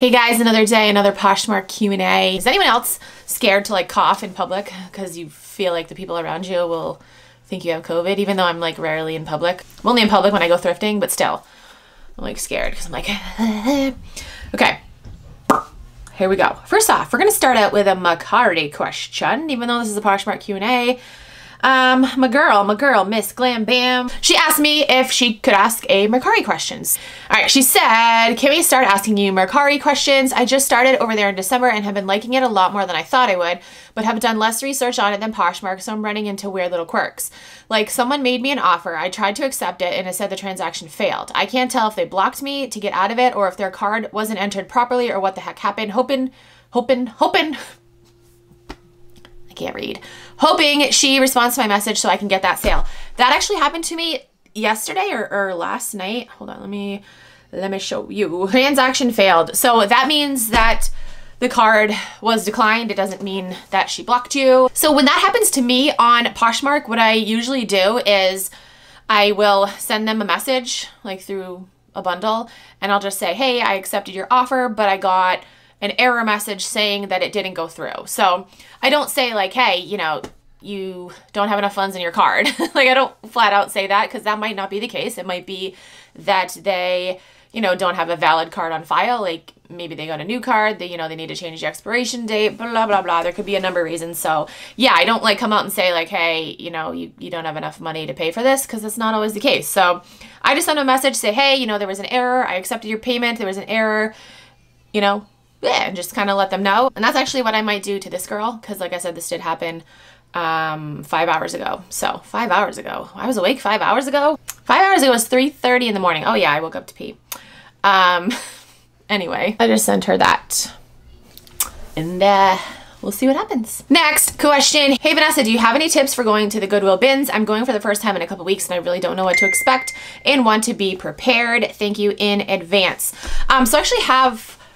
Hey guys, another day, another Poshmark Q&A. Is anyone else scared to like cough in public because you feel like the people around you will think you have COVID, even though I'm like rarely in public? I'm only in public when I go thrifting, but still, I'm like scared because I'm like, okay, here we go. First off, we're gonna start out with a Macari question, even though this is a Poshmark Q&A. My girl, Miss Glam Bam, she asked me if she could ask a Mercari questions. All right, she said, can we start asking you Mercari questions? I just started over there in December and have been liking it a lot more than I thought I would, but have done less research on it than Poshmark, so I'm running into weird little quirks. Like, someone made me an offer, I tried to accept it, and it said the transaction failed. I can't tell if they blocked me to get out of it or if their card wasn't entered properly or what the heck happened. Hoping she responds to my message so I can get that sale. That actually happened to me yesterday or last night. Hold on, let me show you. Transaction failed. So that means that the card was declined. It doesn't mean that she blocked you. So when that happens to me on Poshmark, what I usually do is I will send them a message like through a bundle, and I'll just say, hey, I accepted your offer, but I got an error message saying that it didn't go through. So I don't say like, hey, you know, you don't have enough funds in your card. Like, I don't flat out say that because that might not be the case. It might be that they, you know, don't have a valid card on file. Like maybe they got a new card, they need to change the expiration date, blah, blah, blah. There could be a number of reasons. So yeah, I don't like come out and say like, hey, you know, you don't have enough money to pay for this, because that's not always the case. So I just send a message, say, hey, you know, there was an error. I accepted your payment. There was an error, you know, yeah, and just kind of let them know. And that's actually what I might do to this girl, because like I said, this did happen 5 hours ago. So 5 hours ago, I was awake 5 hours ago. 5 hours ago was 3:30 in the morning. Oh yeah, I woke up to pee. Anyway, I just sent her that, and we'll see what happens. Next question. Hey Vanessa, do you have any tips for going to the Goodwill bins? I'm going for the first time in a couple weeks and I really don't know what to expect and want to be prepared. Thank you in advance. So I actually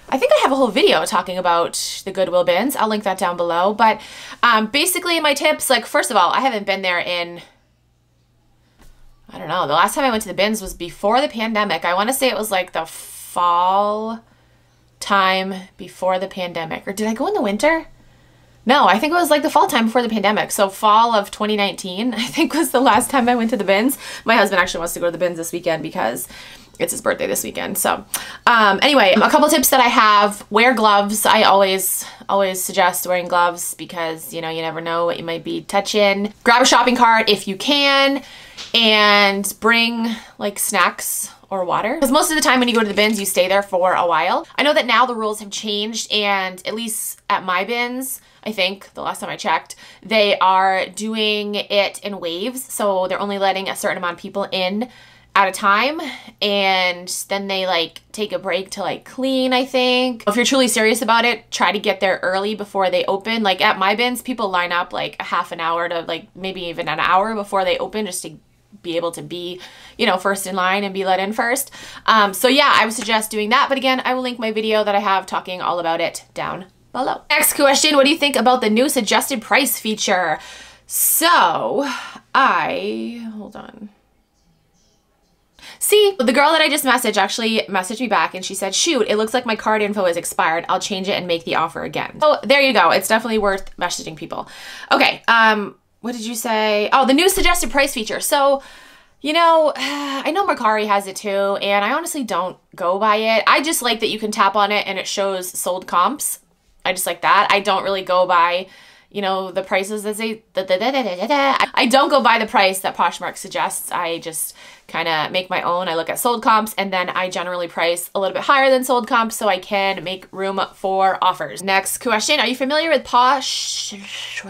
I think I have a whole video talking about the Goodwill bins. I'll link that down below. But basically my tips, like, first of all, I haven't been there in, I don't know, the last time I went to the bins was before the pandemic. I want to say it was like the fall time before the pandemic. Or did I go in the winter? No, I think it was like the fall time before the pandemic. So fall of 2019, I think, was the last time I went to the bins. My husband actually wants to go to the bins this weekend because it's his birthday this weekend. So anyway, a couple tips that I have: wear gloves. I always suggest wearing gloves because, you know, you never know what you might be touching. Grab a shopping cart if you can, and bring like snacks or water, because most of the time when you go to the bins, you stay there for a while. I know that now the rules have changed, and at least at my bins, I think the last time I checked, they are doing it in waves. So they're only letting a certain amount of people in at a time, and then they like take a break to like clean, I think. If you're truly serious about it, try to get there early before they open. Like at my bins, people line up like a half an hour to like maybe even an hour before they open, just to be able to be, you know, first in line and be let in first. So yeah, I would suggest doing that. But again, I will link my video that I have talking all about it down below. Next question, what do you think about the new suggested price feature? So hold on. See, the girl that I just messaged actually messaged me back and she said, shoot, it looks like my card info is expired. I'll change it and make the offer again. So there you go. It's definitely worth messaging people. Okay, what did you say? Oh, the new suggested price feature. So, you know, I know Mercari has it too, and I honestly don't go by it. I just like that you can tap on it and it shows sold comps. I just like that. I don't really go by, you know, the prices that say I don't go by the price that Poshmark suggests. I just kind of make my own. I look at sold comps, and then I generally price a little bit higher than sold comps so I can make room for offers. Next question, are you familiar with why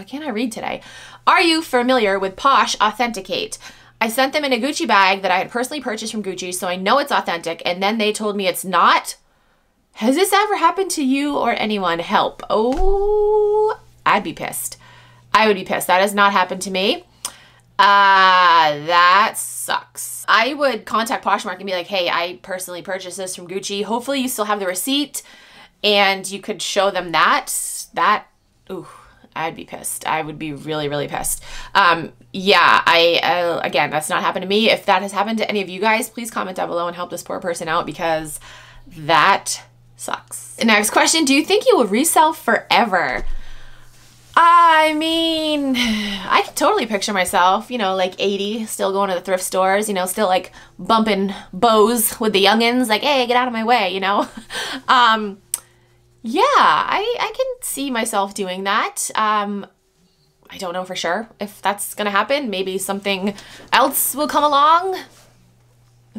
can't I read today? Are you familiar with Posh Authenticate? I sent them in a Gucci bag that I had personally purchased from Gucci, so I know it's authentic, and then they told me it's not. Has this ever happened to you or anyone? Help. Oh, I'd be pissed. I would be pissed. That has not happened to me. That sucks. I would contact Poshmark and be like, hey, I personally purchased this from Gucci. Hopefully you still have the receipt and you could show them that. Ooh, I'd be pissed. I would be really, really pissed. Yeah, again, that's not happened to me. If that has happened to any of you guys, please comment down below and help this poor person out, because that Sucks. Next question, do you think you will resell forever? I mean, I can totally picture myself, you know, like 80, still going to the thrift stores, you know, still like bumping bows with the youngins, like, hey, get out of my way, you know? Yeah, I can see myself doing that. I don't know for sure if that's gonna happen. Maybe something else will come along.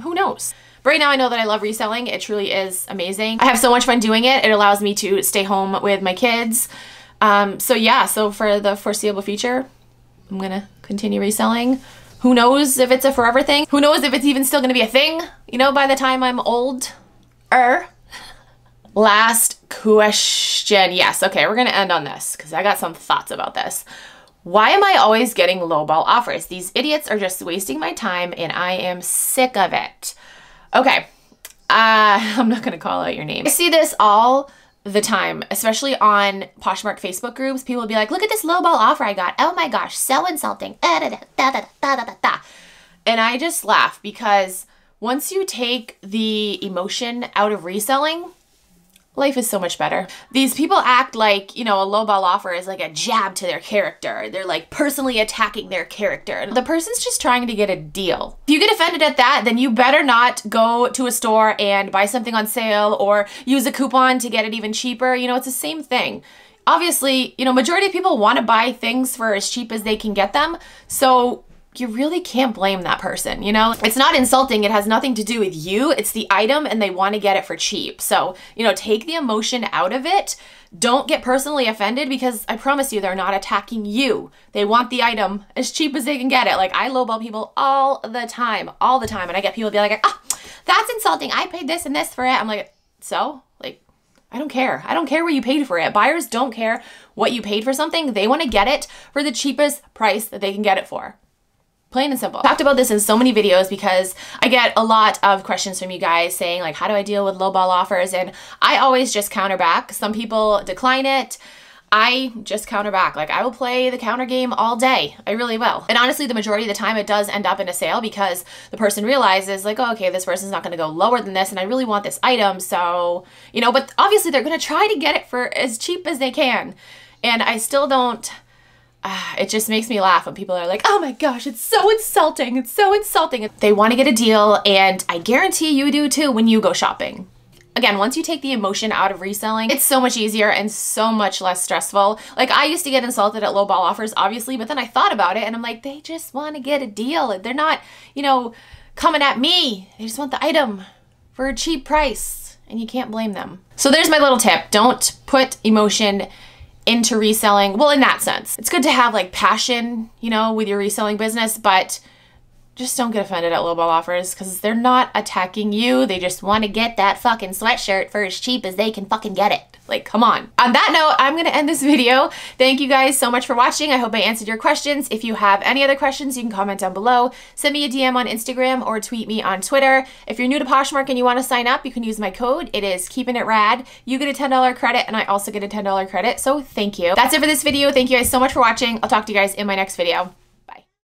Who knows? But right now I know that I love reselling. It truly is amazing. I have so much fun doing it. It allows me to stay home with my kids. So yeah, so for the foreseeable future, I'm gonna continue reselling. Who knows if it's a forever thing? Who knows if it's even still gonna be a thing, you know, by the time I'm older? Last question. Yes, okay, we're gonna end on this because I got some thoughts about this. Why am I always getting lowball offers? These idiots are just wasting my time and I am sick of it. Okay, I'm not gonna call out your name. I see this all the time, especially on Poshmark Facebook groups. People will be like, look at this lowball offer I got. Oh my gosh, so insulting. And I just laugh because once you take the emotion out of reselling, life is so much better. These people act like, you know, a lowball offer is like a jab to their character. They're like personally attacking their character. The person's just trying to get a deal. If you get offended at that, then you better not go to a store and buy something on sale or use a coupon to get it even cheaper. You know, it's the same thing. Obviously, you know, majority of people want to buy things for as cheap as they can get them. So you really can't blame that person, you know? It's not insulting, it has nothing to do with you, it's the item and they want to get it for cheap. So, you know, take the emotion out of it. Don't get personally offended because I promise you they're not attacking you. They want the item as cheap as they can get it. Like I lowball people all the time. And I get people be like, ah, that's insulting. I paid this and this for it. I'm like, so? Like, I don't care. I don't care what you paid for it. Buyers don't care what you paid for something. They want to get it for the cheapest price that they can get it for. Plain and simple. I've talked about this in so many videos because I get a lot of questions from you guys saying like, how do I deal with lowball offers? And I always just counter back. Some people decline it. I just counter back. Like I will play the counter game all day. I really will. And honestly, the majority of the time it does end up in a sale because the person realizes like, oh, okay, this person's not gonna go lower than this and I really want this item. So, you know, but obviously they're gonna try to get it for as cheap as they can. And I still don't, it just makes me laugh when people are like, oh my gosh, it's so insulting. It's so insulting. They want to get a deal and I guarantee you do too when you go shopping. Again, once you take the emotion out of reselling, it's so much easier and so much less stressful. Like I used to get insulted at lowball offers, obviously, but then I thought about it and I'm like, they just want to get a deal. They're not, you know, coming at me. They just want the item for a cheap price and you can't blame them. So there's my little tip. Don't put emotion into reselling. Well, in that sense, it's good to have like passion, you know, with your reselling business, but just don't get offended at lowball offers because they're not attacking you. They just want to get that fucking sweatshirt for as cheap as they can fucking get it. Like, come on. On that note, I'm going to end this video. Thank you guys so much for watching. I hope I answered your questions. If you have any other questions, you can comment down below. Send me a DM on Instagram or tweet me on Twitter. If you're new to Poshmark and you want to sign up, you can use my code. It is KEEPINITRAD. You get a $10 credit and I also get a $10 credit. So thank you. That's it for this video. Thank you guys so much for watching. I'll talk to you guys in my next video.